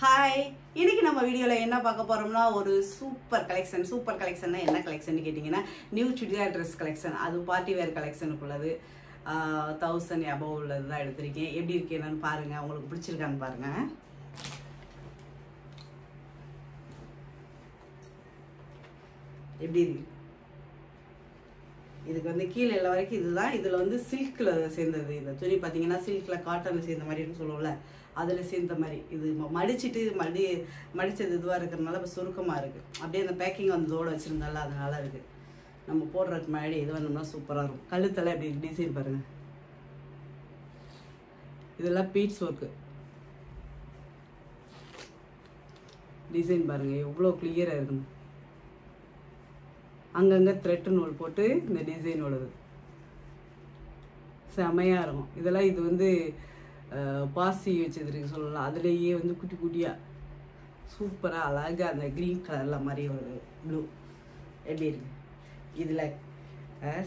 Hi, இன்னைக்கு நம்ம வீடியோவில் என்ன பார்க்க போகிறோம்னா ஒரு சூப்பர் கலெக்ஷன்னா என்ன கலெக்ஷன் கேட்டிங்கன்னா நியூ சுடிதார் ட்ரெஸ் கலெக்ஷன். அது பார்ட்டி வேர் கலெக்ஷனுக்குள்ளது 1000 above உள்ளது தான் எடுத்திருக்கேன். எப்படி இருக்கு என்னன்னு பாருங்கள், உங்களுக்கு பிடிச்சிருக்கான்னு பாருங்கள். எப்படி இருக்கு இதுக்கு வந்து கீழே எல்லா வரைக்கும் இதுதான். இதில் வந்து சில்கில் சேர்ந்தது. இந்த துணி பார்த்தீங்கன்னா சில்கில் காட்டனில் சேர்ந்த மாதிரின்னு சொல்லுவோம்ல, அதில் சேர்ந்த மாதிரி. இது மடிச்சுட்டு மடித்தது இதுவாக இருக்கிறதுனால இப்போ சுருக்கமாக இருக்குது. அப்படியே அந்த பேக்கிங் வந்து தோடு வச்சுருந்தால அதனால இருக்குது. நம்ம போடுறதுக்கு முன்னாடி இது வந்தோம்னா சூப்பராக இருக்கும். கழுத்தெல்லாம் இப்படி டிசைன் பாருங்கள். இதெல்லாம் பீட்ஸ் ஒர்க்கு டிசைன் பாருங்கள், எவ்வளோ கிளியராக இருக்குன்னு. அங்கங்கே த்ரெட்டு நூல் போட்டு இந்த டிசைன் உள்ளது செமையாக இருக்கும். இதெல்லாம் இது வந்து பாசி வச்சதுருக்கு சொல்லலாம். அதுலேயே வந்து குட்டி குட்டியாக சூப்பராக அழகாக அந்த க்ரீன் கலரில் மாதிரி ஒரு ப்ளூ எப்படி இருக்கு. இதில்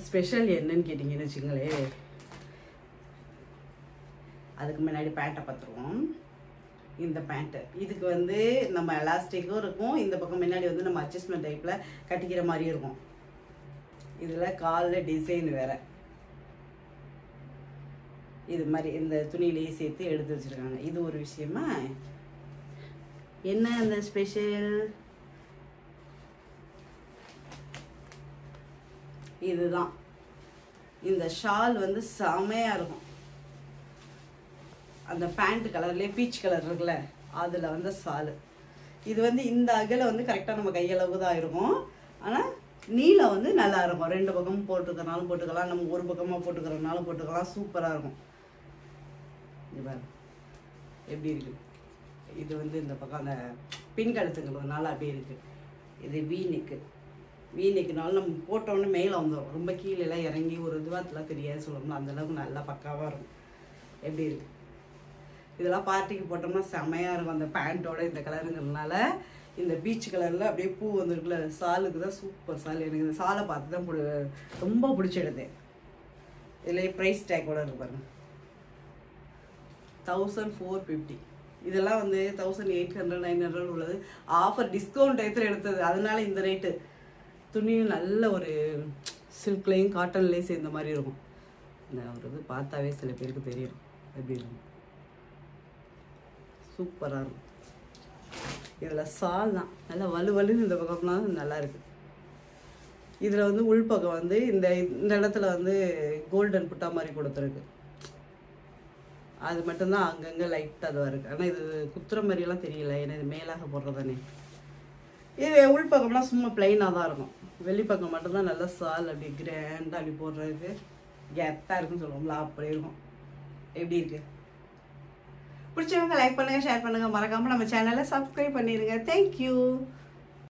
ஸ்பெஷல் என்னன்னு கேட்டிங்கன்னு வச்சுங்களே, அதுக்கு முன்னாடி பேண்ட்டை பார்த்துருவோம். இந்த பேண்ட்டு இதுக்கு வந்து நம்ம எலாஸ்டிக்கும் இருக்கும். இந்த பக்கம் முன்னாடி வந்து நம்ம அட்ஜஸ்ட்மெண்ட் டைப்பில் கட்டிக்கிற மாதிரி இருக்கும். இதில் காலில் டிசைன் வேறு இது மாதிரி இந்த துணியிலேயே சேர்த்து எடுத்து வச்சுருக்காங்க. இது ஒரு விஷயமா. என்ன அந்த ஸ்பெஷல், இதுதான். இந்த ஷால் வந்து செமையாக இருக்கும். அந்த பேண்ட் கலர்லேயே பீச் கலர் இருக்குல்ல, அதில் வந்து ஷாலு. இது வந்து இந்த அகலை வந்து கரெக்டாக நம்ம கையளவுக்கு தான் இருக்கும். ஆனால் நீளம் வந்து நல்லா இருக்கும். 2 பக்கமும் போட்டுக்கிறனாலும் போட்டுக்கலாம், நம்ம ஒரு பக்கமாக போட்டுக்கிறனாலும் போட்டுக்கலாம். சூப்பராக இருக்கும். இது எப்படி இருக்குது. இது வந்து இந்த பக்கம் அந்த பின் கழுத்துங்கிறதுனால அப்படியே இருக்குது. இது வீநெக்குனாலும் நம்ம போட்டோன்னு மேலே வந்துடும். ரொம்ப கீழெல்லாம் இறங்கி ஒரு இதுவாகலாம் தெரியாது சொல்லணும்னா அந்தளவுக்கு நல்லா பக்காவாக இருக்கும். எப்படி இருக்குது. இதெல்லாம் பார்ட்டிக்கு போட்டோம்னா செமையாக இருக்கும். அந்த பேண்ட்டோட இந்த கலருங்கிறதுனால இந்த பீச் கலரில் அப்படியே பூ வந்துருக்குல்ல, சாலுக்கு தான் சூப்பர் சால். எனக்கு இந்த சாலை பார்த்து தான் ரொம்ப பிடிச்சி எடுத்தேன். இதில் ப்ரைஸ் டேக்கோட இருக்கு பாருங்க, 1450. இதெல்லாம் வந்து 1800 900 உள்ளது. ஆஃபர் டிஸ்கவுண்ட் டயத்தில் எடுத்தது, அதனால இந்த ரேட்டு. துணியும் நல்ல ஒரு சில்க்லேயும் காட்டன்லேயும் சேர்ந்த மாதிரி இருக்கும். இந்த ஒரு இது பார்த்தாவே சில பேருக்கு தெரியும் எப்படி இருக்கும். சூப்பராக இருக்கும். இதில் சால் தான் நல்லா வலுவலுன்னு இந்த பக்கம்லாம் நல்லா இருக்குது. இதில் வந்து உள்பக்கம் வந்து இந்த இடத்துல வந்து கோல்டன் புட்டா மாதிரி கொடுத்துருக்கு. அது மட்டும்தான் அங்கங்கே லைட்டாக அதுவாக இருக்குது. ஆனால் இது குத்துற மாதிரியெல்லாம் தெரியல, ஏன்னா இது மேலாக போடுறதானே. இது உள்பக்கம்லாம் சும்மா பிளைனாக தான் இருக்கும். வெளிப்பக்கம் மட்டும்தான் நல்லா சால் அப்படி கிராண்டாக அப்படி போடுறதுக்கு கெத்தாக இருக்குன்னு சொல்லுவோம்ல, அப்படி இருக்கும். எப்படி இருக்குது. பிடிச்சவங்க லைக் பண்ணுங்கள், ஷேர் பண்ணுங்கள், மறக்காமல் நம்ம சேனலை சப்ஸ்கிரைப் பண்ணிடுங்க. தேங்க்யூ.